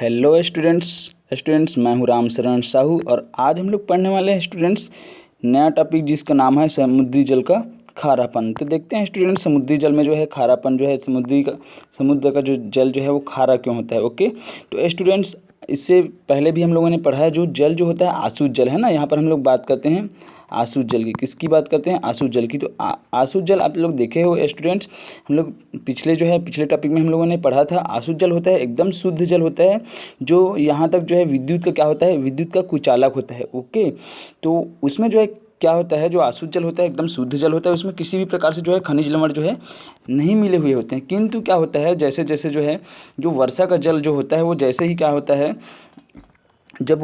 Hello students मैं हूँ राम शरण साहू और आज हम लोग पढ़ने वाले हैं स्टूडेंट्स नया टॉपिक जिसका नाम है समुद्री जल का खारापन। तो देखते हैं स्टूडेंट्स समुद्री जल में जो है खारापन जो है समुद्र का जो जल जो है वो खारा क्यों होता है। ओके, तो स्टूडेंट्स इससे पहले भी हम लोगों ने पढ़ा है जो जल जो होता है आसुत जल है ना। यहाँ पर हम लोग बात करते हैं आसुत जल की। किसकी बात करते हैं? आसुत जल की। तो आसुत जल आप लोग देखे हो स्टूडेंट्स, हम लोग पिछले टॉपिक में हम लोगों ने पढ़ा था। आसुत जल होता है एकदम शुद्ध जल होता है जो यहाँ तक जो है विद्युत का क्या होता है, विद्युत का कुचालक होता है। ओके, तो उसमें जो है क्या होता है, जो आसुत जल होता है एकदम शुद्ध जल होता है, उसमें किसी भी प्रकार से जो है खनिज लवण जो है नहीं मिले हुए होते हैं। किंतु क्या होता है, जैसे जैसे जो है जो वर्षा का जल जो होता है वो जैसे ही क्या होता है, जब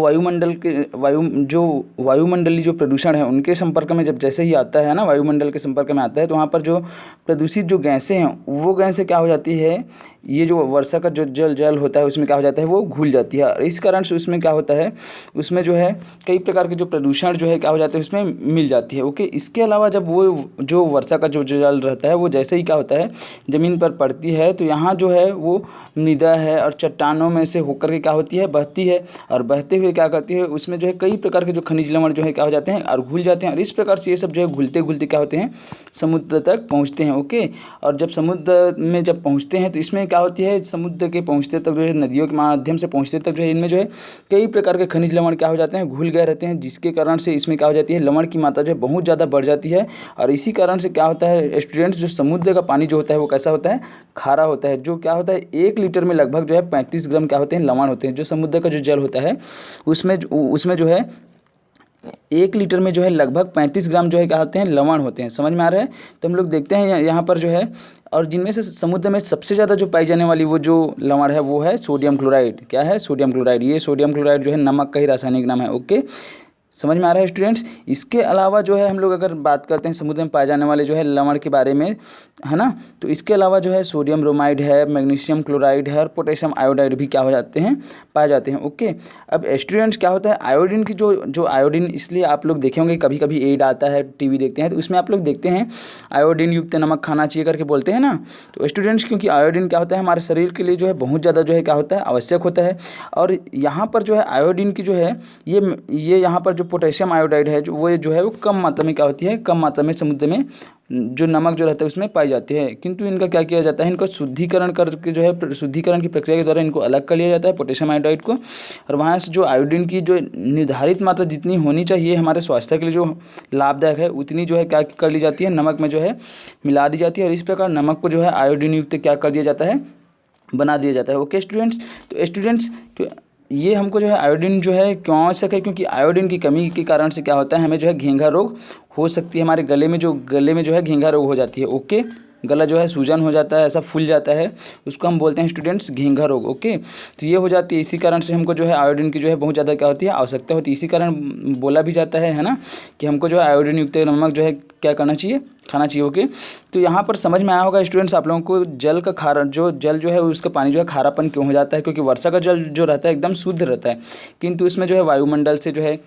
वायुमंडलीय जो प्रदूषण है उनके संपर्क में जब जैसे ही आता है ना, वायुमंडल के संपर्क में आता है तो वहाँ पर जो प्रदूषित जो गैसें हैं वो गैसें क्या हो जाती है, ये जो वर्षा का जो जल होता है उसमें क्या हो जाता है, वो घुल जाती है। और इस कारण से उसमें क्या होता है, उसमें जो है कई प्रकार के जो प्रदूषण जो है क्या हो जाते हैं उसमें मिल जाती है। ओके, इसके अलावा जब वो जो वर्षा का जो जल रहता है वो जैसे ही क्या होता है ज़मीन पर पड़ती है तो यहाँ जो है वो मृदा है और चट्टानों में से होकर के क्या होती है, बहती है। और बहते हुए क्या करती है, उसमें जो है कई प्रकार के जो खनिज लवण जो है क्या हो जाते हैं और घुल जाते हैं। और इस प्रकार से ये सब जो है घुलते घुलते क्या होते हैं, समुद्र तक पहुँचते हैं। ओके, और जब समुद्र में जब पहुँचते हैं तो इसमें क्या होती है, समुद्र के पहुँचते तक जो है नदियों के माध्यम से पहुँचते तक जो है इनमें जो है कई प्रकार के खनिज लवण क्या हो जाते हैं, घुल गए रहते हैं, जिसके कारण से इसमें क्या हो जाती है, लवण की मात्रा जो है बहुत ज़्यादा बढ़ जाती है। और इसी कारण से क्या होता है स्टूडेंट्स, जो समुद्र का पानी जो होता है वो कैसा होता है, खारा होता है। जो क्या होता है 1 लीटर में लगभग जो है 35 ग्राम क्या होते हैं, लवण होते हैं। जो समुद्र का जो जल होता है उसमें जो है 1 लीटर में जो है लगभग 35 ग्राम जो है क्या होते हैं, लवण होते हैं। समझ में आ रहा है? तो हम लोग देखते हैं यहाँ पर जो है, और जिनमें से समुद्र में सबसे ज़्यादा जो पाई जाने वाली वो जो लवण है वो है सोडियम क्लोराइड। क्या है? Sodium chloride. ये सोडियम क्लोराइड जो है नमक का ही रासायनिक नाम है। ओके, समझ में आ रहा है स्टूडेंट्स? इसके अलावा जो है हम लोग अगर बात करते हैं समुद्र में पाए जाने वाले जो है लवण के बारे में, है ना, तो इसके अलावा जो है सोडियम ब्रोमाइड है, मैग्नीशियम क्लोराइड है और पोटेशियम आयोडाइड भी क्या हो जाते हैं, पाए जाते हैं। ओके, अब स्टूडेंट्स क्या होता है, आयोडीन की जो आयोडीन, इसलिए आप लोग देखे होंगे कभी कभी एड आता है, टीवी देखते हैं तो उसमें आप लोग देखते हैं आयोडीन युक्त नमक खाना चाहिए करके बोलते हैं ना। तो स्टूडेंट्स क्योंकि आयोडीन क्या होता है हमारे शरीर के लिए जो है बहुत ज़्यादा जो है क्या होता है, आवश्यक होता है। और यहाँ पर जो है आयोडीन की जो है ये यहाँ पर जो पोटेशियम आयोडाइड है जो है वो कम मात्रा में क्या होती है, कम मात्रा में समुद्र में जो नमक जो रहता है उसमें पाई जाती है। किंतु इनका क्या किया जाता है, इनको शुद्धिकरण करके जो है शुद्धिकरण की प्रक्रिया के द्वारा इनको अलग कर लिया जाता है पोटेशियम आयोडाइड को। और वहाँ से जो आयोडीन की जो निर्धारित मात्रा जितनी होनी चाहिए हमारे स्वास्थ्य के लिए जो लाभदायक है उतनी जो है क्या कर ली जाती है, नमक में जो है मिला दी जाती है। और इस प्रकार नमक को जो है आयोडीन युक्त क्या कर दिया जाता है, बना दिया जाता है। ओके स्टूडेंट्स, तो स्टूडेंट्स ये हमको जो है आयोडीन जो है क्यों आवश्यक है, क्योंकि आयोडीन की कमी के कारण से क्या होता है, हमें जो है घेंघा रोग हो सकती है। हमारे गले में जो है घेंघा रोग हो जाती है। ओके, गला जो है सूजन हो जाता है, ऐसा फूल जाता है, उसको हम बोलते हैं स्टूडेंट्स घेंघा रोग। ओके, तो ये हो जाती है। इसी कारण से हमको जो है आयोडीन की जो है बहुत ज़्यादा क्या होती है, आवश्यकता होती है। इसी कारण बोला भी जाता है ना, कि हमको जो है आयोडीन युक्त नमक जो है क्या करना चाहिए, खाना चाहिए। ओके, तो यहाँ पर समझ में आया होगा स्टूडेंट्स आप लोगों को जल का खारा, जो जल जो है उसका पानी जो है खारापन क्यों हो जाता है, क्योंकि वर्षा का जल जो रहता है एकदम शुद्ध रहता है, किंतु इसमें जो है वायुमंडल से जो है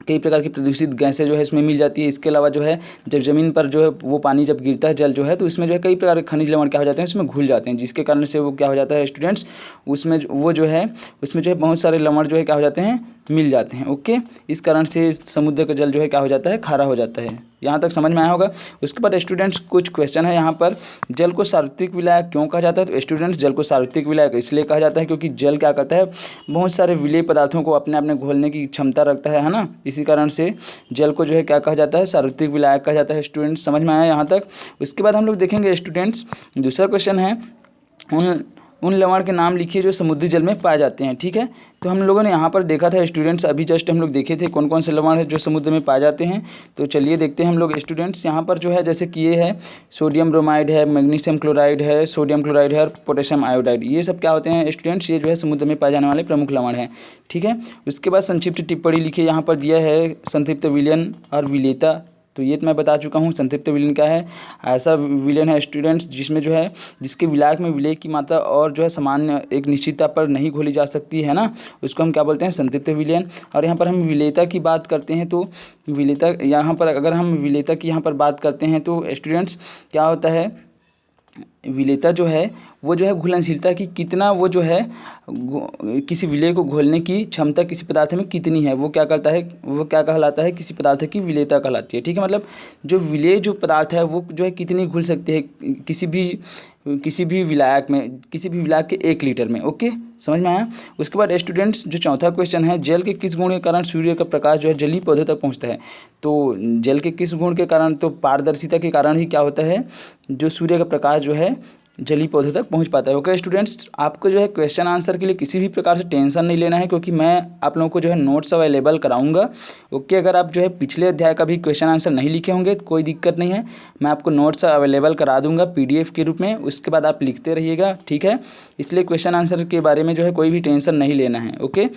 कई प्रकार की प्रदूषित गैसें जो है इसमें मिल जाती है। इसके अलावा जो है जब ज़मीन पर जो है वो पानी जब गिरता है जल जो है, तो इसमें जो है कई प्रकार के खनिज लवण क्या हो जाते हैं, इसमें घुल जाते हैं, जिसके कारण से वो क्या हो जाता है स्टूडेंट्स, उसमें जो है बहुत सारे लवण जो है क्या हो जाते हैं, मिल जाते हैं। ओके, इस कारण से समुद्र का जल जो है क्या हो जाता है, खारा हो जाता है। यहाँ तक समझ में आया होगा। उसके बाद स्टूडेंट्स कुछ क्वेश्चन है यहाँ पर, जल को सार्वत्रिक विलायक क्यों कहा जाता है? तो स्टूडेंट्स जल को सार्वत्रिक विलायक इसलिए कहा जाता है क्योंकि जल क्या करता है, बहुत सारे विलेय पदार्थों को अपने अपने घोलने की क्षमता रखता है ना। इसी कारण से जल को जो है क्या कहा जाता है, सार्वत्रिक विलायक कहा जाता है। स्टूडेंट्स समझ में आया यहाँ तक? उसके बाद हम लोग देखेंगे स्टूडेंट्स दूसरा क्वेश्चन है, उन लवण के नाम लिखिए जो समुद्री जल में पाए जाते हैं। ठीक है, तो हम लोगों ने यहाँ पर देखा था स्टूडेंट्स, अभी जस्ट हम लोग देखे थे कौन कौन से लवण है जो समुद्र में पाए जाते हैं। तो चलिए देखते हैं हम लोग स्टूडेंट्स। यहाँ पर जो है जैसे कि ये है सोडियम ब्रोमाइड है, मैग्नीशियम क्लोराइड है, सोडियम क्लोराइड है और पोटेशियम आयोडाइड, ये सब क्या होते हैं स्टूडेंट्स, ये जो है समुद्र में पाए जाने वाले प्रमुख लवण हैं। ठीक है, उसके बाद संक्षिप्त टिप्पणी लिखिए। यहाँ पर दिया है संक्षिप्त विलयन और विलेयता। तो ये तो मैं बता चुका हूँ। संतृप्त विलयन क्या है, ऐसा विलयन है स्टूडेंट्स जिसमें जो है जिसके विलायक में विलेय की मात्रा और जो है सामान्य एक निश्चितता पर नहीं घोली जा सकती है ना, उसको हम क्या बोलते हैं, संतृप्त विलयन। और यहाँ पर हम विलेयता की बात करते हैं तो विलेयता, यहाँ पर अगर हम विलेयता की यहाँ पर बात करते हैं तो स्टूडेंट्स क्या होता है, विलेयता जो है वो जो है घुलनशीलता की कितना वो जो है किसी विलेय को घोलने की क्षमता किसी पदार्थ में कितनी है, वो क्या करता है, वो क्या कहलाता है, किसी पदार्थ की विलेयता कहलाती है। ठीक है, मतलब जो विलेय जो पदार्थ है वो जो है कितनी घुल सकती है किसी भी विलायक में, किसी भी विलायक के 1 लीटर में। ओके, समझ में आया। उसके बाद स्टूडेंट्स जो चौथा क्वेश्चन है, जल के किस गुण के कारण सूर्य का प्रकाश जो है जलीय पौधों तक पहुंचता है। तो जल के किस गुण के कारण, तो पारदर्शिता के कारण ही क्या होता है, जो सूर्य का प्रकाश जो है जलीय पौधों तक पहुंच पाता है। ओके स्टूडेंट्स, आपको जो है क्वेश्चन आंसर के लिए किसी भी प्रकार से टेंशन नहीं लेना है, क्योंकि मैं आप लोगों को जो है नोट्स अवेलेबल कराऊंगा। ओके, अगर आप जो है पिछले अध्याय का भी क्वेश्चन आंसर नहीं लिखे होंगे तो कोई दिक्कत नहीं है, मैं आपको नोट्स अवेलेबल करा दूंगा PDF के रूप में, उसके बाद आप लिखते रहिएगा। ठीक है, इसलिए क्वेश्चन आंसर के बारे में जो है कोई भी टेंशन नहीं लेना है। ओके,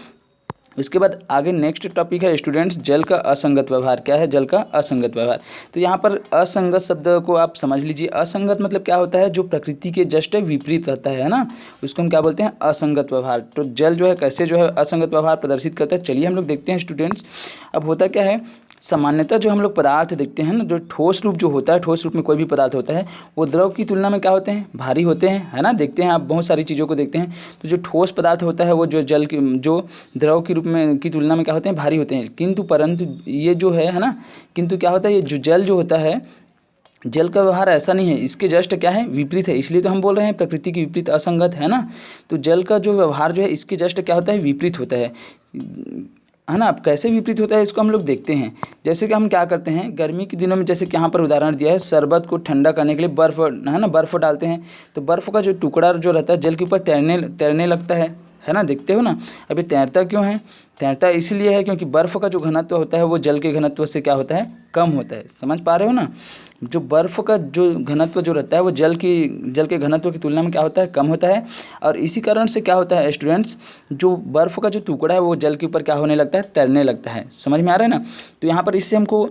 उसके बाद आगे नेक्स्ट टॉपिक है स्टूडेंट्स, जल का असंगत व्यवहार। क्या है जल का असंगत व्यवहार। तो यहाँ पर असंगत शब्द को आप समझ लीजिए। असंगत मतलब क्या होता है, जो प्रकृति के जस्ट विपरीत रहता है ना, उसको हम क्या बोलते हैं, असंगत व्यवहार। तो जल जो है कैसे जो है असंगत व्यवहार प्रदर्शित करता है, चलिए हम लोग देखते हैं स्टूडेंट्स। अब होता क्या है, सामान्यतः जो हम लोग पदार्थ देखते हैं ना, जो ठोस रूप जो होता है, ठोस रूप में कोई भी पदार्थ होता है वो द्रव की तुलना में क्या होते हैं, भारी होते हैं, है ना। देखते हैं आप बहुत सारी चीज़ों को देखते हैं, तो जो ठोस पदार्थ होता है वो जो जल की जो द्रव के रूप में की तुलना में क्या होते हैं, भारी होते हैं। किंतु परंतु ये जो है ना, किंतु क्या होता है, ये जो जल जो होता है, जल का व्यवहार ऐसा नहीं है, इसके जस्ट क्या है, विपरीत है। इसलिए तो हम बोल रहे हैं प्रकृति की विपरीत असंगत, है ना। तो जल का जो व्यवहार जो है इसके जस्ट क्या होता है, विपरीत होता है ना। अब कैसे विपरीत होता है इसको हम लोग देखते हैं। जैसे कि हम क्या करते हैं गर्मी के दिनों में, जैसे कि यहाँ पर उदाहरण दिया है, शरबत को ठंडा करने के लिए बर्फ़, है ना, बर्फ़ डालते हैं, तो बर्फ़ का जो टुकड़ा जो रहता है जल के ऊपर तैरने लगता है ना, देखते हो ना। अभी तैरता क्यों है, तैरता इसलिए है क्योंकि बर्फ़ का जो घनत्व होता है वो जल के घनत्व से क्या होता है, कम होता है। समझ पा रहे हो ना, जो बर्फ़ का जो घनत्व जो रहता है वो जल के घनत्व की तुलना में क्या होता है, कम होता है। और इसी कारण से क्या होता है स्टूडेंट्स, जो बर्फ़ का जो टुकड़ा है वो जल के ऊपर क्या होने लगता है, तैरने लगता है। समझ में आ रहा है ना। तो यहाँ पर इससे हमको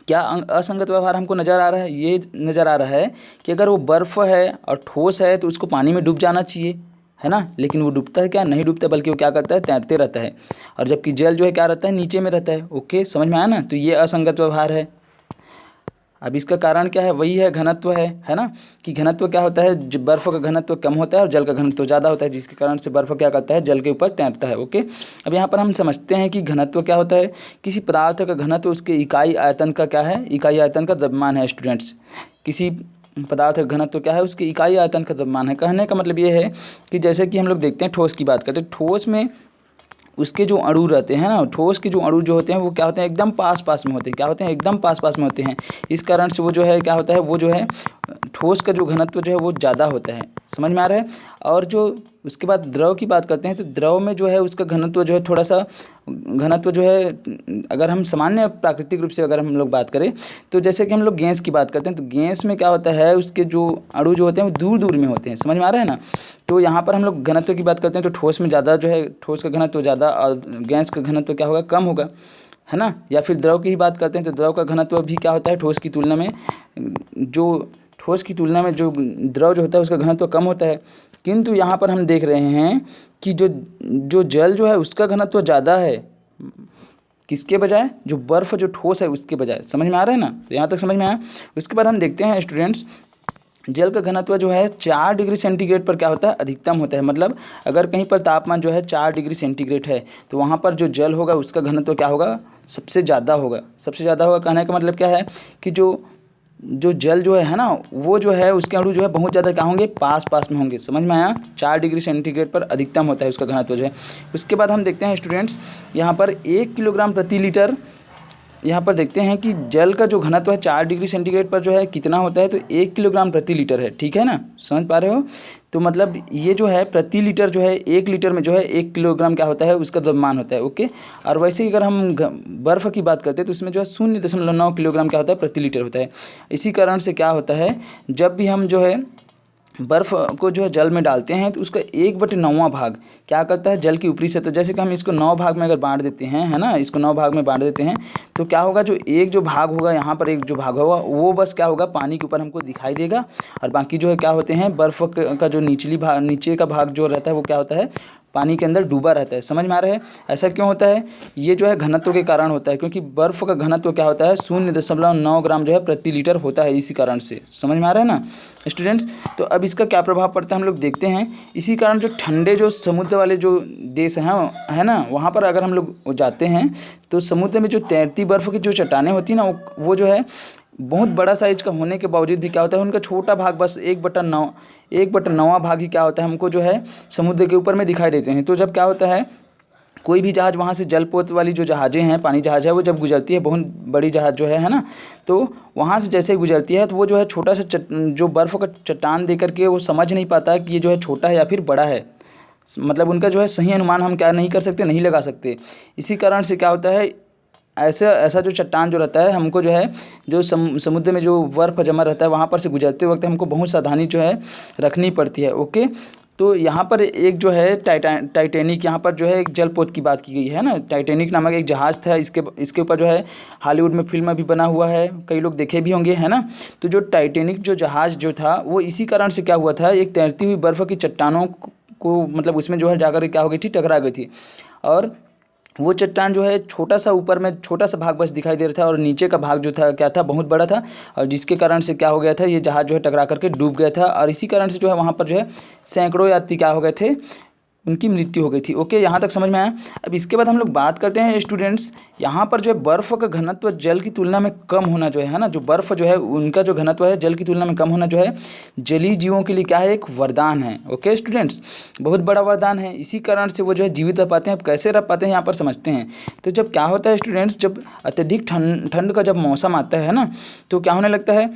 क्या असंगत व्यवहार हमको नज़र आ रहा है, ये नज़र आ रहा है कि अगर वो बर्फ़ है और ठोस है तो उसको पानी में डूब जाना चाहिए, है ना, लेकिन वो डूबता है क्या, नहीं डूबता, बल्कि वो क्या करता है, तैरते रहता है। और जबकि जल जो है क्या रहता है, नीचे में रहता है। ओके, समझ में आया ना। तो ये असंगत व्यवहार है। अब इसका कारण क्या है, वही है घनत्व है ना, कि घनत्व क्या होता है, बर्फ़ का घनत्व कम होता है और जल का घनत्व ज़्यादा होता है, जिसके कारण से बर्फ़ क्या करता है, जल के ऊपर तैरता है। ओके, अब यहाँ पर हम समझते हैं कि घनत्व क्या होता है, किसी पदार्थ का घनत्व उसके इकाई आयतन का क्या है, इकाई आयतन का द्रव्यमान है स्टूडेंट्स। किसी पदार्थ का घनत्व क्या है, उसके इकाई आयतन का द्रव्यमान है। कहने का मतलब ये है कि जैसे कि हम लोग देखते हैं ठोस की बात करते हैं, ठोस में उसके जो अणु रहते हैं ना, ठोस के जो अणु जो होते हैं वो क्या होते हैं, एकदम पास में होते हैं। क्या होते हैं, एकदम पास में होते हैं। इस कारण से वो जो है क्या होता है, वो जो है ठोस का जो घनत्व जो है वो ज़्यादा होता है। समझ में आ रहा है। और जो उसके बाद द्रव की बात करते हैं, तो द्रव में जो है उसका घनत्व जो है थोड़ा सा घनत्व जो है, अगर हम सामान्य प्राकृतिक रूप से अगर हम लोग बात करें, तो जैसे कि हम लोग गैस की बात करते हैं, तो गैस में क्या होता है, उसके जो अणु जो होते हैं वो दूर दूर में होते हैं। समझ में आ रहा है ना। तो यहाँ पर हम लोग घनत्व की बात करते हैं, तो ठोस में ज़्यादा जो है, ठोस का घनत्व ज़्यादा और गैस का घनत्व क्या होगा, कम होगा, है ना। या फिर द्रव की ही बात करते हैं, तो द्रव का घनत्व भी क्या होता है, ठोस की तुलना में जो द्रव जो होता है उसका घनत्व कम होता है। किंतु यहाँ पर हम देख रहे हैं कि जो जल जो है उसका घनत्व ज़्यादा है, किसके बजाय, जो बर्फ़ जो ठोस है उसके बजाय। समझ में आ रहा है ना, तो यहाँ तक समझ में आया। उसके बाद हम देखते हैं स्टूडेंट्स, जल का घनत्व जो है 4 डिग्री सेंटीग्रेड पर क्या होता है, अधिकतम होता है। मतलब अगर कहीं पर तापमान जो है 4 डिग्री सेंटीग्रेड है, तो वहाँ पर जो जल होगा उसका घनत्व क्या होगा, सबसे ज़्यादा होगा। सबसे ज़्यादा होगा कहने का मतलब क्या है कि जो जल जो है ना, वो जो है उसके अणु जो है बहुत ज़्यादा क्या होंगे, पास में होंगे। समझ में आया। 4 डिग्री सेंटीग्रेड पर अधिकतम होता है उसका घनत्व जो है। उसके बाद हम देखते हैं स्टूडेंट्स, यहाँ पर 1 किलोग्राम प्रति लीटर, यहाँ पर देखते हैं कि जल का जो घनत्व है 4 डिग्री सेंटीग्रेड पर जो है कितना होता है, तो 1 किलोग्राम प्रति लीटर है। ठीक है ना, समझ पा रहे हो। तो मतलब ये जो है प्रति लीटर जो है, 1 लीटर में जो है 1 किलोग्राम क्या होता है, उसका द्रव्यमान होता है। ओके, और वैसे ही अगर हम बर्फ़ की बात करते हैं तो उसमें जो है 0.9 किलोग्राम क्या होता है, प्रति लीटर होता है। इसी कारण से क्या होता है, जब भी हम जो है बर्फ़ को जो है जल में डालते हैं, तो उसका 1/9वां भाग क्या करता है, जल की ऊपरी सतह, जैसे कि हम इसको 9 भाग में अगर बांट देते हैं, है ना, इसको 9 भाग में बांट देते हैं, तो क्या होगा, जो भाग होगा यहाँ पर, एक जो भाग होगा वो बस क्या होगा, पानी के ऊपर हमको दिखाई देगा। और बाकी जो है क्या होते हैं, बर्फ़ का जो नीचे का भाग जो रहता है वो क्या होता है, पानी के अंदर डूबा रहता है। समझ में आ रहा है? ऐसा क्यों होता है? ये जो है घनत्व के कारण होता है, क्योंकि बर्फ़ का घनत्व क्या होता है 0.9 ग्राम जो है प्रति लीटर होता है, इसी कारण से। समझ में आ रहा है ना स्टूडेंट्स? तो अब इसका क्या प्रभाव पड़ता है हम लोग देखते हैं। इसी कारण जो ठंडे जो समुद्र वाले जो देश हैं है ना, वहाँ पर अगर हम लोग जाते हैं तो समुद्र में जो तैरती बर्फ़ की जो चट्टानें होती हैं ना, वो जो है बहुत बड़ा साइज़ का होने के बावजूद भी क्या होता है, उनका छोटा भाग बस 1/9वां भाग ही क्या होता है हमको जो है समुद्र के ऊपर में दिखाई देते हैं। तो जब क्या होता है, कोई भी जहाज़ वहाँ से जलपोत वाली जो जहाज़ें हैं, पानी जहाज़ है, वो जब गुजरती है, बहुत बड़ी जहाज़ जो है ना, तो वहाँ से जैसे ही गुजरती है तो वो जो है छोटा सा जो बर्फ़ का चट्टान देख कर के वो समझ नहीं पाता कि ये जो है छोटा है या फिर बड़ा है। मतलब उनका जो है सही अनुमान हम क्या नहीं कर सकते, नहीं लगा सकते। इसी कारण से क्या होता है, ऐसा जो चट्टान जो रहता है, हमको जो है जो समुद्र में जो बर्फ़ जमा रहता है वहाँ पर से गुजरते वक्त हमको बहुत सावधानी जो है रखनी पड़ती है। ओके, तो यहाँ पर एक जो है टाइटैनिक, यहाँ पर जो है एक जलपोत की बात की गई है ना। टाइटैनिक नामक एक जहाज़ था, इसके ऊपर जो है हॉलीवुड में फिल्म भी बना हुआ है, कई लोग देखे भी होंगे, है ना। तो जो टाइटैनिक जो जहाज़ जो था वो इसी कारण से क्या हुआ था, एक तैरती हुई बर्फ़ की चट्टानों को मतलब उसमें जो है जाकर क्या हो गई थी, टकरा गई थी। और वो चट्टान जो है छोटा सा ऊपर में छोटा सा भाग बस दिखाई दे रहा था और नीचे का भाग जो था क्या था, बहुत बड़ा था। और जिसके कारण से क्या हो गया था, ये जहाज़ जो है टकरा करके डूब गया था। और इसी कारण से जो है वहाँ पर जो है सैकड़ों यात्री क्या हो गए थे, उनकी मृत्यु हो गई थी। ओके, यहाँ तक समझ में आया। अब इसके बाद हम लोग बात करते हैं स्टूडेंट्स, यहाँ पर जो है बर्फ़ का घनत्व जल की तुलना में कम होना जो है ना, जो बर्फ़ जो है उनका जो घनत्व है जल की तुलना में कम होना जो है जलीय जीवों के लिए क्या है, एक वरदान है। ओके स्टूडेंट्स, बहुत बड़ा वरदान है। इसी कारण से वो जो है जीवित रह पाते हैं। अब कैसे रह पाते हैं यहाँ पर समझते हैं। तो जब क्या होता है स्टूडेंट्स, जब अत्यधिक ठंड का जब मौसम आता है ना, तो क्या होने लगता है,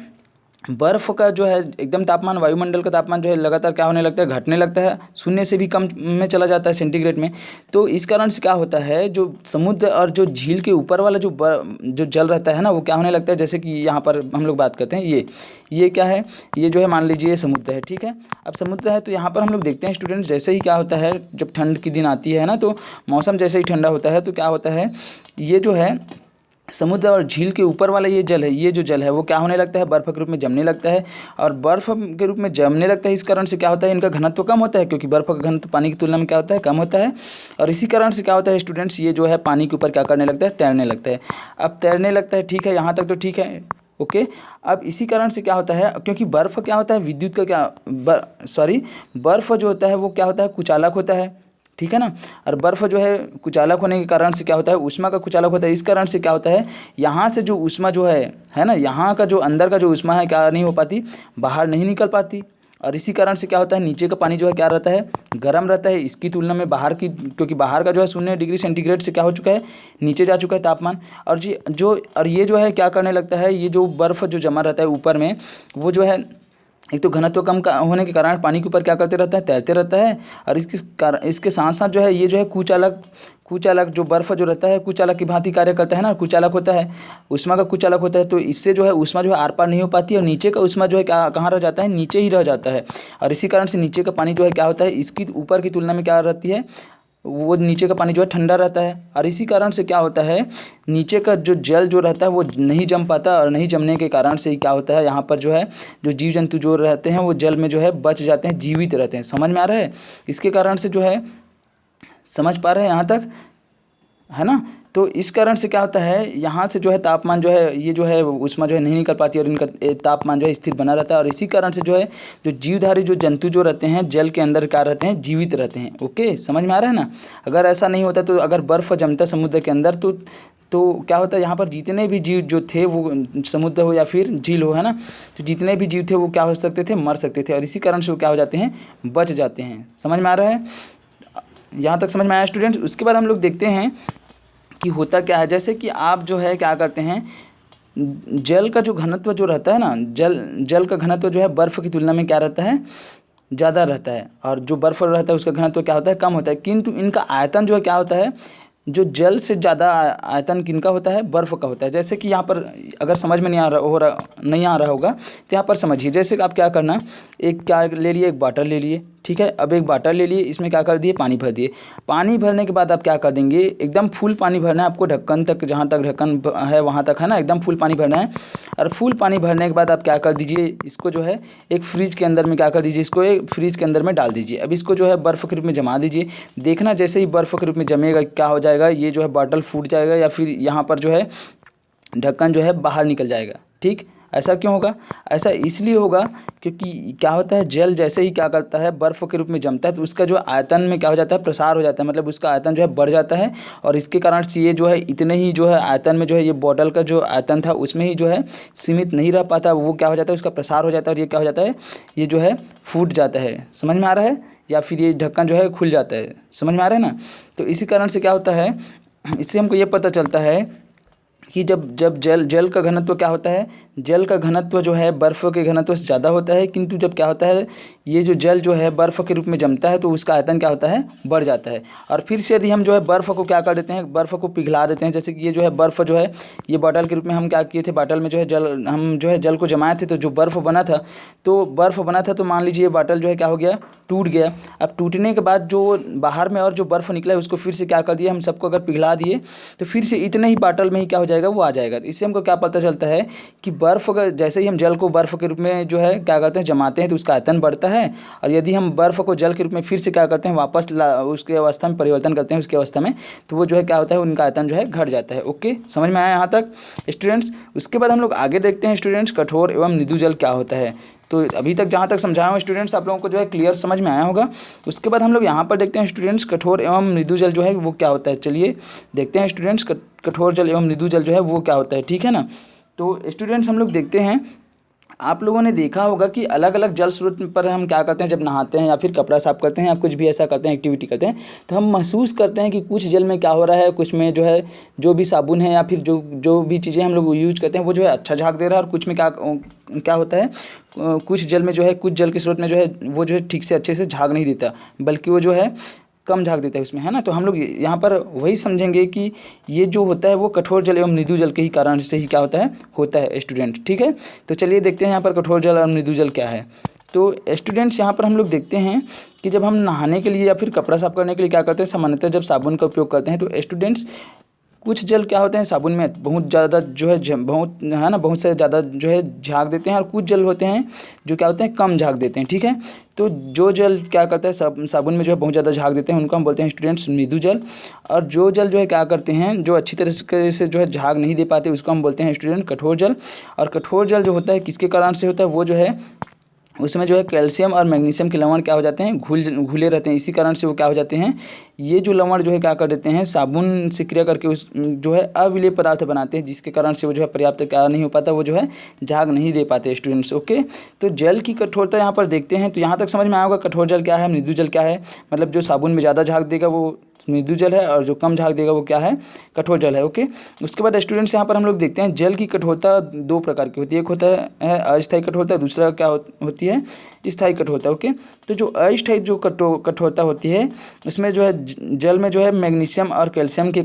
बर्फ़ का जो है एकदम तापमान, वायुमंडल का तापमान जो है लगातार क्या होने लगता है, घटने लगता है, शून्य से भी कम में चला जाता है, सेंटीग्रेड में। तो इस कारण से क्या होता है, जो समुद्र और जो झील के ऊपर वाला जो जल रहता है ना, वो क्या होने लगता है, जैसे कि यहाँ पर हम लोग बात करते हैं, ये क्या है, ये जो है मान लीजिए समुद्र है, ठीक है। अब समुद्र है तो यहाँ पर हम लोग देखते हैं स्टूडेंट्स, जैसे ही क्या होता है, जब ठंड की दिन आती है ना, तो मौसम जैसे ही ठंडा होता है तो क्या होता है, ये जो है समुद्र और झील के ऊपर वाला ये जो जल है वो क्या होने लगता है, बर्फ़ के रूप में जमने लगता है। और बर्फ़ के रूप में जमने लगता है, इस कारण से क्या होता है, इनका घनत्व कम होता है, क्योंकि बर्फ़ का घनत्व पानी की तुलना में क्या होता है, कम होता है। और इसी कारण से क्या होता है स्टूडेंट्स, ये जो है पानी के ऊपर क्या करने लगता है, तैरने लगता है। अब तैरने लगता है, ठीक है, यहाँ तक तो ठीक है। ओके, अब इसी कारण से क्या होता है, क्योंकि बर्फ़ क्या होता है, विद्युत का क्या बर्फ़ जो होता है वो क्या होता है, कुचालक होता है, ठीक है ना। और बर्फ़ जो है कुचालक होने के कारण से क्या होता है, ऊष्मा का कुचालक होता है। इस कारण से क्या होता है, यहाँ से जो ऊष्मा जो है ना, यहाँ का जो अंदर का जो ऊष्मा है क्या नहीं हो पाती, बाहर नहीं निकल पाती। और इसी कारण से क्या होता है, नीचे का पानी जो है क्या रहता है, गर्म रहता है इसकी तुलना में बाहर की, क्योंकि बाहर का जो है 0 डिग्री सेंटीग्रेड से क्या हो चुका है, नीचे जा चुका है तापमान। और ये जो है क्या करने लगता है, ये जो बर्फ़ जो जमा रहता है ऊपर में, वो जो है एक तो घनत्व कम का होने के कारण पानी के ऊपर क्या करते रहता है, तैरते रहता है। और इसके साथ साथ जो है ये जो है कुचालक जो बर्फ़ जो रहता है कुचालक की भांति कार्य करता है ना, कुचालक होता है, ऊष्मा का कुचालक होता है। तो इससे जो है ऊष्मा जो है आर पार नहीं हो पाती और नीचे का ऊष्मा जो है क्या कहाँ रह जाता है, नीचे ही रह जाता है। और इसी कारण से नीचे का पानी जो है क्या होता है, इसकी ऊपर की तुलना में क्या रहती है, वो नीचे का पानी जो है ठंडा रहता है। और इसी कारण से क्या होता है, नीचे का जो जल जो रहता है वो नहीं जम पाता। और नहीं जमने के कारण से ही क्या होता है, यहाँ पर जो है जो जीव जंतु जो रहते हैं वो जल में जो है बच जाते हैं, जीवित रहते हैं। समझ में आ रहा है? इसके कारण से जो है, समझ पा रहे हैं यहाँ तक, है ना। तो इस कारण से क्या होता है, यहाँ से जो है तापमान जो है, ये जो है ऊष्मा जो है नहीं निकल पाती और इनका तापमान जो है स्थिर बना रहता है। और इसी कारण से जो है जो जीवधारी जो जंतु जो रहते हैं जल के अंदर क्या रहते हैं, जीवित रहते हैं। ओके, समझ में आ रहा है ना। अगर ऐसा नहीं होता, तो अगर बर्फ़ जमता समुद्र के अंदर तो क्या होता है, यहाँ पर जितने भी जीव जो थे, वो समुद्र हो या फिर झील हो, है ना, तो जितने भी जीव थे वो क्या हो सकते थे, मर सकते थे। और इसी कारण से वो क्या हो जाते हैं, बच जाते हैं। समझ में आ रहा है? यहाँ तक समझ में आया स्टूडेंट्स। उसके बाद हम लोग देखते हैं कि होता क्या है, जैसे कि आप जो है क्या करते हैं, जल का जो घनत्व जो रहता है ना, जल का घनत्व जो है बर्फ़ की तुलना में क्या रहता है, ज़्यादा रहता है। और जो बर्फ़ रहता है उसका घनत्व क्या होता है, कम होता है। किंतु इनका आयतन जो है क्या होता है, जो जल से ज़्यादा आयतन किनका होता है, बर्फ़ का होता है। जैसे कि यहाँ पर अगर समझ में नहीं आ रहा होगा, तो यहाँ पर समझिए। जैसे कि आप क्या करना, एक क्या ले लिए, एक बॉटल ले लिए, ठीक है। अब एक बॉटल ले लिए, इसमें क्या कर दिए, पानी भर दिए। पानी भरने के बाद आप क्या कर देंगे, एकदम फुल पानी भरना है आपको, ढक्कन तक, जहाँ तक ढक्कन है वहाँ तक, है ना, एकदम फुल पानी भरना है। और फुल पानी भरने के बाद आप क्या कर दीजिए, इसको जो है एक फ्रिज के अंदर में क्या कर दीजिए, इसको एक फ्रिज के अंदर में डाल दीजिए। अब इसको जो है बर्फ़ के रूप में जमा दीजिए। देखना जैसे ही बर्फ़ के रूप में जमेगा क्या हो जाएगा, ये जो है बॉटल फूट जाएगा या फिर यहाँ पर जो है ढक्कन जो है बाहर निकल जाएगा। ठीक, ऐसा क्यों होगा, ऐसा इसलिए होगा क्योंकि क्या होता है, जल जैसे ही क्या करता है, बर्फ़ के रूप में जमता है तो उसका जो आयतन में क्या हो जाता है, प्रसार हो जाता है, मतलब उसका आयतन जो है बढ़ जाता है। और इसके कारण से ये जो है इतने ही जो है आयतन में जो है, ये बॉटल का जो आयतन था उसमें ही जो है सीमित नहीं रह पाता, वो क्या हो जाता है, उसका प्रसार हो जाता है और ये क्या हो जाता है, ये जो है फूट जाता है। समझ में आ रहा है, या फिर ये ढक्कन जो है खुल जाता है। समझ में आ रहा है ना। तो इसी कारण से क्या होता है, इससे हमको ये पता चलता है कि जब जब जल जल का घनत्व क्या होता है, जल का घनत्व जो है बर्फ़ के घनत्व से ज़्यादा होता है, किंतु जब क्या होता है, ये जो जल जो है बर्फ़ के रूप में जमता है तो उसका आयतन क्या होता है, बढ़ जाता है। और फिर से यदि हम जो है बर्फ़ को क्या कर देते हैं, बर्फ़ को पिघला देते हैं, जैसे कि ये जो है बर्फ़ जो है, ये बॉटल के रूप में हम क्या किए थे, बॉटल में जो है जल, हम जो है जल को जमाए थे, तो जो बर्फ़ बना था, तो बर्फ़ बना था, तो मान लीजिए ये बॉटल जो है क्या हो गया, टूट गया। अब टूटने के बाद जो बाहर में और जो बर्फ़ निकला है उसको फिर से क्या कर दिया, हम सबको अगर पिघला दिए तो फिर से इतने ही बॉटल में ही क्या हो जाएगा, वो आ जाएगा। तो इससे हमको क्या पता चलता है कि बर्फ़ अगर जैसे ही हम जल को बर्फ़ के रूप में जो है क्या करते हैं, जमाते हैं, तो उसका आयतन बढ़ता है। और यदि हम बर्फ़ को जल के रूप में फिर से क्या करते हैं, वापस उसके अवस्था में परिवर्तन करते हैं उसकी अवस्था में, तो वो जो है क्या होता है, उनका आयतन जो है घट जाता है। ओके, समझ में आया यहाँ तक स्टूडेंट्स। उसके बाद हम लोग आगे देखते हैं स्टूडेंट्स, कठोर एवं मृदु जल क्या होता है। तो अभी तक जहाँ तक समझाया हूँ स्टूडेंट्स, आप लोगों को जो है क्लियर समझ में आया होगा। उसके बाद हम लोग यहाँ पर देखते हैं स्टूडेंट्स, कठोर एवं मृदु जल जो है वो क्या होता है। चलिए देखते हैं स्टूडेंट्स, कठोर जल एवं मृदु जल जो है वो क्या होता है, ठीक है ना। तो स्टूडेंट्स हम लोग देखते हैं, आप लोगों ने देखा होगा कि अलग अलग जल स्रोत पर हम क्या करते हैं, जब नहाते हैं या फिर कपड़ा साफ करते हैं या कुछ भी ऐसा करते हैं, एक्टिविटी करते हैं, तो हम महसूस करते हैं कि कुछ जल में क्या हो रहा है, कुछ में जो है जो भी साबुन है या फिर जो जो भी चीज़ें हम लोग यूज करते हैं वो जो है अच्छा झाग दे रहा है, और कुछ में क्या क्या होता है, कुछ जल में जो है, कुछ जल के स्रोत में जो है वो जो है ठीक से अच्छे से झाग नहीं देता, बल्कि वो जो है कम झाग देता है उसमें, है ना। तो हम लोग यहाँ पर वही समझेंगे कि ये जो होता है वो कठोर जल एवं मृदु जल के ही कारण से ही क्या होता है स्टूडेंट, ठीक है। तो चलिए देखते हैं यहाँ पर कठोर जल और मृदु जल क्या है। तो स्टूडेंट्स यहाँ पर हम लोग देखते हैं कि जब हम नहाने के लिए या फिर कपड़ा साफ करने के लिए क्या करते हैं, सामान्यतः जब साबुन का उपयोग करते हैं, तो स्टूडेंट्स कुछ जल क्या होते हैं, साबुन में बहुत ज़्यादा जो है बहुत, है ना, बहुत से ज़्यादा जो है झाग देते हैं, और कुछ जल होते हैं जो क्या होते हैं, कम झाग देते हैं, ठीक है। तो जो जल क्या करता है, साबुन में जो है बहुत ज़्यादा झाग देते हैं, उनको हम बोलते हैं स्टूडेंट्स मृदु जल। और जो जल जो है क्या करते हैं, जो अच्छी तरह से जो है झाग नहीं दे पाते, उसको हम बोलते हैं स्टूडेंट कठोर जल। और कठोर जल जो होता है किसके कारण से होता है, वो जो है उसमें जो है कैल्शियम और मैग्नीशियम के लवण क्या हो जाते हैं, घुले रहते हैं। इसी कारण से वो क्या हो जाते हैं, ये जो लवण जो है क्या कर देते हैं, साबुन से क्रिया करके उस जो है अविलेय पदार्थ बनाते हैं, जिसके कारण से वो जो है पर्याप्त क्या नहीं हो पाता, वो जो है झाग नहीं दे पाते स्टूडेंट्स। ओके, तो जल की कठोरता यहाँ पर देखते हैं। तो यहाँ तक समझ में आया होगा कठोर जल क्या है, मृदु जल क्या है। मतलब जो साबुन में ज़्यादा झाग देगा वो मृदु जल है, और जो कम झाग देगा वो क्या है, कठोर जल है। ओके, उसके बाद स्टूडेंट्स यहाँ पर हम लोग देखते हैं जल की कठोरता दो प्रकार की होती है। एक होता है अस्थायी कठोरता, दूसरा क्या होती है, स्थायी कठोरता। ओके, तो जो अस्थायी जो कठोरता होती है, उसमें जो है जल में जो है मैग्नीशियम और कैल्शियम के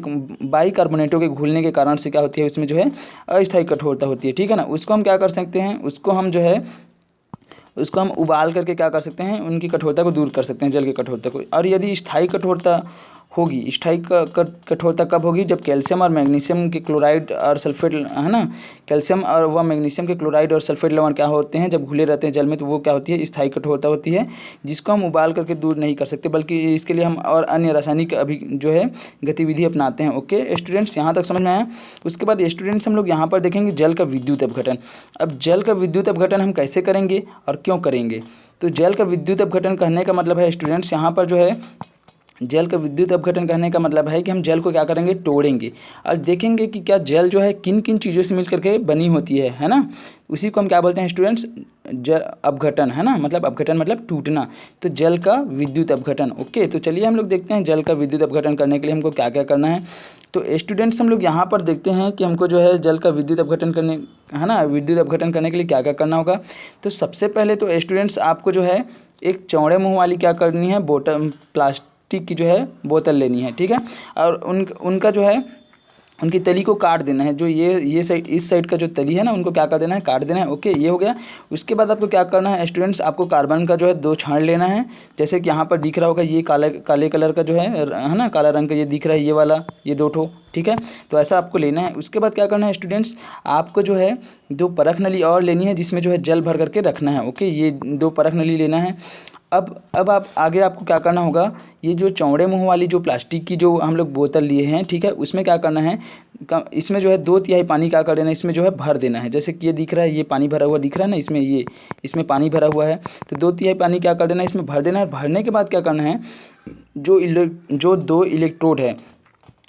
बाइकार्बोनेटों के घुलने के कारण से क्या होती है, उसमें जो है अस्थायी कठोरता होती है, ठीक है ना। उसको हम क्या कर सकते हैं, उसको हम उबाल करके क्या कर सकते हैं, उनकी कठोरता को दूर कर सकते हैं, जल की कठोरता को। और यदि स्थायी कठोरता होगी, स्थायी कठोरता कब होगी, जब कैल्शियम और मैग्नीशियम के क्लोराइड और सल्फेट, है ना, कैल्शियम और वह मैग्नीशियम के क्लोराइड और सल्फेट लवण क्या होते हैं, जब घुले रहते हैं जल में, तो वो क्या होती है, स्थायी कठोरता होती है, जिसको हम उबाल करके दूर नहीं कर सकते, बल्कि इसके लिए हम और अन्य रासायनिक अभी जो है गतिविधि अपनाते हैं। ओके स्टूडेंट्स, यहाँ तक समझ में आया। उसके बाद स्टूडेंट्स हम लोग यहाँ पर देखेंगे जल का विद्युत अपघटन। अब जल का विद्युत अपघटन हम कैसे करेंगे और क्यों करेंगे। तो जल का विद्युत अपघटन कहने का मतलब है स्टूडेंट्स, यहाँ पर जो है जल का विद्युत अपघटन कहने का मतलब है कि हम जल को क्या करेंगे, तोड़ेंगे, और देखेंगे कि क्या जल जो है किन किन चीज़ों से मिल करके बनी होती है ना। उसी को हम क्या बोलते हैं स्टूडेंट्स, जल अपघटन, है ना, मतलब अपघटन मतलब टूटना। तो जल का विद्युत अपघटन। ओके, तो चलिए हम लोग देखते हैं जल का विद्युत अपघटन करने के लिए हमको क्या क्या करना है। तो स्टूडेंट्स हम लोग यहाँ पर देखते हैं कि हमको जो है जल का विद्युत अपघटन करने, है ना, विद्युत अपघटन करने के लिए क्या क्या करना होगा। तो सबसे पहले तो स्टूडेंट्स आपको जो है एक चौड़े मुँह वाली क्या करनी है, बोतल, प्लास्टिक की जो है बोतल लेनी है, ठीक है। और उनका जो है उनकी तली को काट देना है। जो ये साइड, इस साइड का जो तली है ना, उनको क्या कर देना है, काट देना है। ओके, ये हो गया। उसके बाद आपको क्या करना है स्टूडेंट्स, आपको कार्बन का जो है 2 छांट लेना है। जैसे कि यहाँ पर दिख रहा होगा, ये काले कलर का जो है ना, काला रंग का ये दिख रहा है, ये वाला, ये 2 ठो, ठीक है। तो ऐसा आपको लेना है। उसके बाद क्या करना है स्टूडेंट्स, आपको जो है 2 परख नली और लेनी है, जिसमें जो है जल भर करके रखना है। ओके, ये 2 परख नली लेना है। अब आप आगे आपको क्या करना होगा, ये जो चौड़े मुंह वाली जो प्लास्टिक की जो हम लोग बोतल लिए हैं, ठीक है, उसमें क्या करना है, इसमें जो है 2/3 पानी क्या कर देना है, इसमें जो है भर देना है। जैसे कि ये दिख रहा है, ये पानी भरा हुआ दिख रहा है ना, इसमें पानी भरा हुआ है। तो 2/3 पानी क्या कर देना है, इसमें भर देना है। भरने के बाद क्या करना है, जो 2 इलेक्ट्रोड है,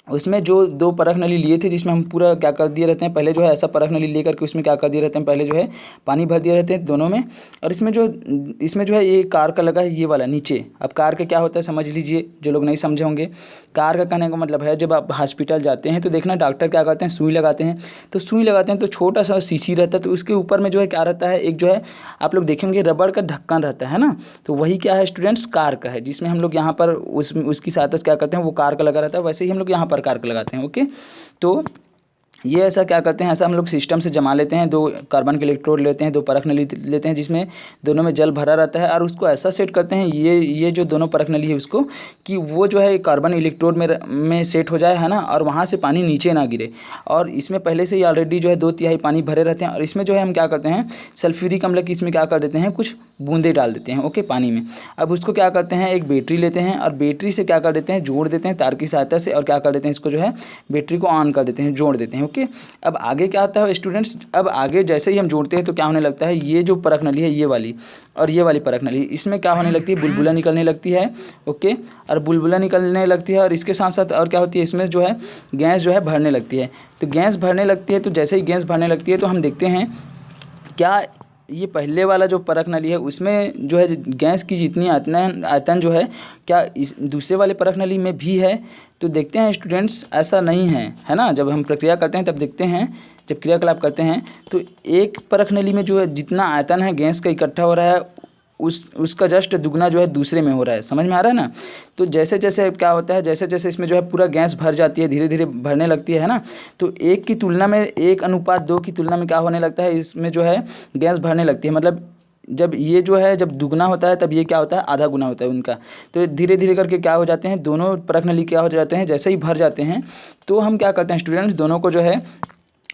उसमें जो 2 परख नली लिए थे, जिसमें हम पूरा क्या कर दिए रहते हैं, पहले जो है ऐसा परख नली लेकर के उसमें क्या कर दिए रहते हैं, पहले जो है पानी भर दिए रहते हैं दोनों में। और इसमें जो है ये कार का लगा है, ये वाला नीचे। अब कार का क्या होता है समझ लीजिए, जो लोग नहीं समझे होंगे। कार का कहने का मतलब है, जब आप हॉस्पिटल जाते हैं तो देखना डॉक्टर क्या करते हैं, सुई लगाते हैं। तो सुई लगाते हैं तो छोटा सा शीशी रहता है, तो उसके ऊपर में जो है क्या रहता है, एक जो है आप लोग देखेंगे रबड़ का ढक्कन रहता है ना। तो वही क्या है स्टूडेंट्स, कार का है, जिसमें हम लोग यहाँ पर उसकी सहायता से क्या करते हैं, वो कार का लगा रहता है। वैसे ही हम लोग यहाँ पर कार का लगाते हैं। ओके, तो ये ऐसा क्या करते हैं, ऐसा हम लोग सिस्टम से जमा लेते हैं। 2 कार्बन के इलेक्ट्रोड लेते हैं, 2 परख नली लेते हैं, जिसमें दोनों में जल भरा रहता है। और उसको ऐसा सेट करते हैं, ये जो दोनों परख नली है उसको, कि वो जो है कार्बन इलेक्ट्रोड में सेट हो जाए, है ना, और वहाँ से पानी नीचे ना गिरे। और इसमें पहले से ही ऑलरेडी जो है 2/3 पानी भरे रहते हैं। और इसमें जो है हम क्या करते हैं, सल्फ्यूरिक अम्ल की इसमें क्या कर देते हैं, कुछ बूंदे डाल देते हैं। ओके, पानी में। अब उसको क्या करते हैं, एक बैटरी लेते हैं, और बैटरी से क्या कर देते हैं, जोड़ देते हैं तार की सहायता से। और क्या कर देते हैं, इसको जो है बैटरी को ऑन कर देते हैं, जोड़ देते हैं। ओके, अब आगे क्या आता है स्टूडेंट्स, अब आगे जैसे ही हम जोड़ते हैं तो क्या होने लगता है, ये जो परख नली है, ये वाली और ये वाली परख नली, इसमें क्या होने लगती है, बुलबुला निकलने लगती है। ओके, और बुलबुला निकलने लगती है, और इसके साथ साथ और क्या होती है, इसमें जो है गैस जो है भरने लगती है। तो गैस भरने लगती है, तो जैसे ही गैस भरने लगती है तो हम देखते हैं क्या ये पहले वाला जो परख नली है उसमें जो है गैस की जितनी आयतन जो है, क्या इस दूसरे वाले परख नली में भी है। तो देखते हैं स्टूडेंट्स, ऐसा नहीं है ना। जब हम प्रक्रिया करते हैं तब देखते हैं, जब क्रियाकलाप करते हैं तो एक परख नली में जो है जितना आयतन है गैस का इकट्ठा हो रहा है, उसका जस्ट दुगना जो है दूसरे में हो रहा है। समझ में आ रहा है ना। तो जैसे जैसे क्या होता है, जैसे जैसे इसमें जो है पूरा गैस भर जाती है, धीरे धीरे भरने लगती है ना। तो 1 की तुलना में 1:2 की तुलना में क्या होने लगता है, इसमें जो है गैस भरने लगती है। मतलब जब ये जो है जब दुगना होता है तब ये क्या होता है, आधा गुना होता है उनका। तो धीरे धीरे करके क्या हो जाते हैं, दोनों परख नली क्या हो जाते हैं, जैसे ही भर जाते हैं तो हम क्या करते हैं स्टूडेंट्स, दोनों को जो है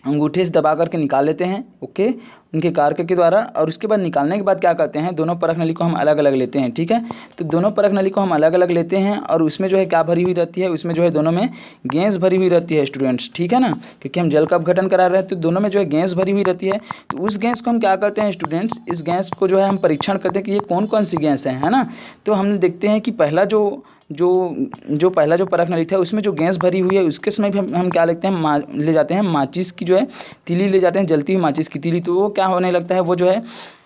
अंगूठे से दबा करके निकाल लेते हैं। ओके, उनके कारक के द्वारा। और उसके बाद निकालने के बाद क्या करते हैं, दोनों परख नली को हम अलग अलग लेते हैं। ठीक है, तो दोनों परख नली को हम अलग अलग लेते हैं, और उसमें जो है क्या भरी हुई रहती है, उसमें जो है दोनों में गैस भरी हुई रहती है स्टूडेंट्स। ठीक है ना, क्योंकि हम जल का अपघटन करा रहे हैं तो दोनों में जो है गैस भरी हुई रहती है। तो उस गैस को हम क्या करते हैं स्टूडेंट्स, इस गैस को जो है हम परीक्षण करते हैं कि ये कौन कौन सी गैस है ना। तो हम देखते हैं कि पहला जो पहला जो परख नली था उसमें जो गैस भरी हुई है, उसके समय भी हम क्या लेते हैं, ले जाते हैं माचिस की जो है तीली ले जाते हैं, जलती हुई माचिस की तीली। तो वो क्या होने लगता है, वो जो है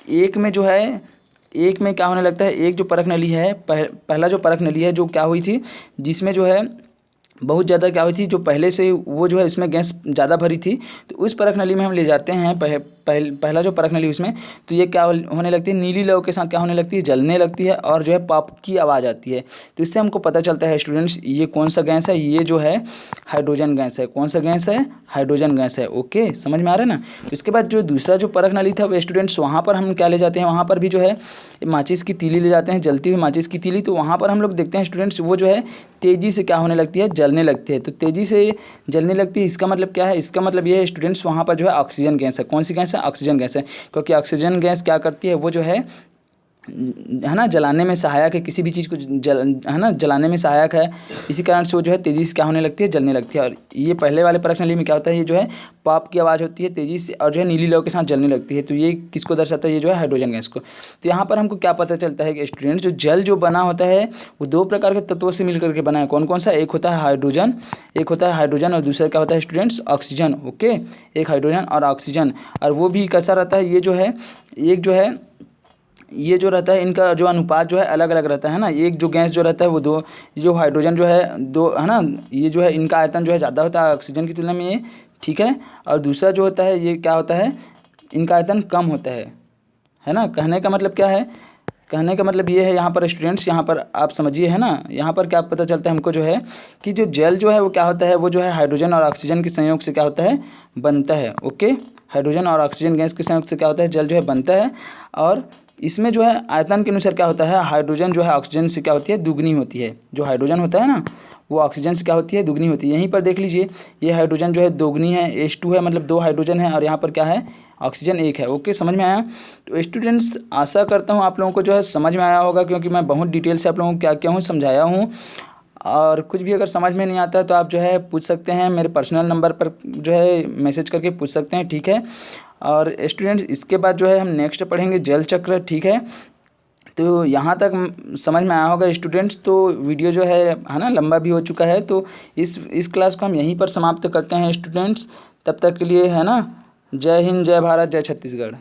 एक में क्या होने लगता है, एक जो परख नली है, पहला जो परख नली है जो क्या हुई थी, जिसमें जो है बहुत ज़्यादा क्या हुई थी, जो पहले से वो जो है इसमें गैस ज़्यादा भरी थी, तो उस परख नली में हम ले जाते हैं पहला जो परख नली उसमें। तो ये क्या होने लगती है, नीली लौ के साथ क्या होने लगती है, जलने लगती है, और जो है पॉप की आवाज़ आती है। तो इससे हमको पता चलता है स्टूडेंट्स ये कौन सा गैस है, ये जो है हाइड्रोजन गैस है। कौन सा गैस है, हाइड्रोजन गैस है। ओके, समझ में आ रहा है ना। इसके बाद जो दूसरा जो परख नली था वो स्टूडेंट्स, वहाँ पर हम क्या ले जाते हैं, वहाँ पर भी जो है माचिस की तीली ले जाते हैं, जलती हुई माचिस की तीली। तो वहाँ पर हम लोग देखते हैं स्टूडेंट्स, वो जो है तेज़ी से क्या होने लगती है, जलने लगती है। तो तेज़ी से जलने लगती है, इसका मतलब क्या है, इसका मतलब ये है स्टूडेंट्स, वहाँ पर जो है ऑक्सीजन गैस है। कौन सी गैस है, ऑक्सीजन गैस है। क्योंकि ऑक्सीजन गैस क्या करती है, वो जो है ना जलाने में सहायक है, किसी भी चीज़ को है ना जलाने में सहायक है। इसी कारण से वो जो है तेज़ी से क्या होने लगती है, जलने लगती है। और ये पहले वाले परख नली में क्या होता है, ये जो है पॉप की आवाज़ होती है तेज़ी से, और जो है नीली लौ के साथ जलने लगती है। तो ये किसको दर्शाता है, ये जो है हाइड्रोजन गैस को। तो यहाँ पर हमको क्या पता चलता है कि स्टूडेंट जो जल जो बना होता है वो 2 प्रकार के तत्वों से मिलकर के बना है। कौन कौन सा, एक होता है हाइड्रोजन, और दूसरा क्या होता है स्टूडेंट्स, ऑक्सीजन। ओके, एक हाइड्रोजन और ऑक्सीजन, और वो भी कैसा रहता है, ये जो रहता है इनका जो अनुपात जो है अलग अलग रहता है ना। एक जो गैस जो रहता है वो दो, जो हाइड्रोजन जो है दो है ना, ये जो है इनका आयतन जो है ज़्यादा होता है ऑक्सीजन की तुलना में ये। ठीक है, और दूसरा जो होता है ये क्या होता है, इनका आयतन कम होता है ना। कहने का मतलब क्या है, कहने का मतलब ये है यहाँ पर स्टूडेंट्स, यहाँ पर आप समझिए है ना, यहाँ पर क्या पता चलता है हमको जो है कि जो जेल जो है वो क्या होता है, वो जो है हाइड्रोजन और ऑक्सीजन के संयोग से क्या होता है, बनता है। ओके, हाइड्रोजन और ऑक्सीजन गैस के संयोग से क्या होता है, जल जो है बनता है। और इसमें जो है आयतन के अनुसार क्या होता है, हाइड्रोजन जो है ऑक्सीजन से क्या होती है, दुगनी होती है। जो हाइड्रोजन होता है ना, वो ऑक्सीजन से क्या होती है, दुगनी होती है। यहीं पर देख लीजिए, ये हाइड्रोजन जो है दोगुनी है, H2 है, मतलब 2 हाइड्रोजन है, और यहाँ पर क्या है, ऑक्सीजन 1 है। ओके, समझ में आया। तो स्टूडेंट्स, आशा करता हूँ आप लोगों को जो है समझ में आया होगा, क्योंकि मैं बहुत डिटेल से आप लोगों को क्या क्या हूँ समझाया हूँ। और कुछ भी अगर समझ में नहीं आता है तो आप जो है पूछ सकते हैं, मेरे पर्सनल नंबर पर जो है मैसेज करके पूछ सकते हैं, ठीक है। और स्टूडेंट्स, इसके बाद जो है हम नेक्स्ट पढ़ेंगे जल चक्र, ठीक है। तो यहाँ तक समझ में आया होगा स्टूडेंट्स। तो वीडियो जो है ना, लंबा भी हो चुका है, तो इस क्लास को हम यहीं पर समाप्त करते हैं स्टूडेंट्स। तब तक के लिए है ना, जय हिंद, जय भारत, जय छत्तीसगढ़।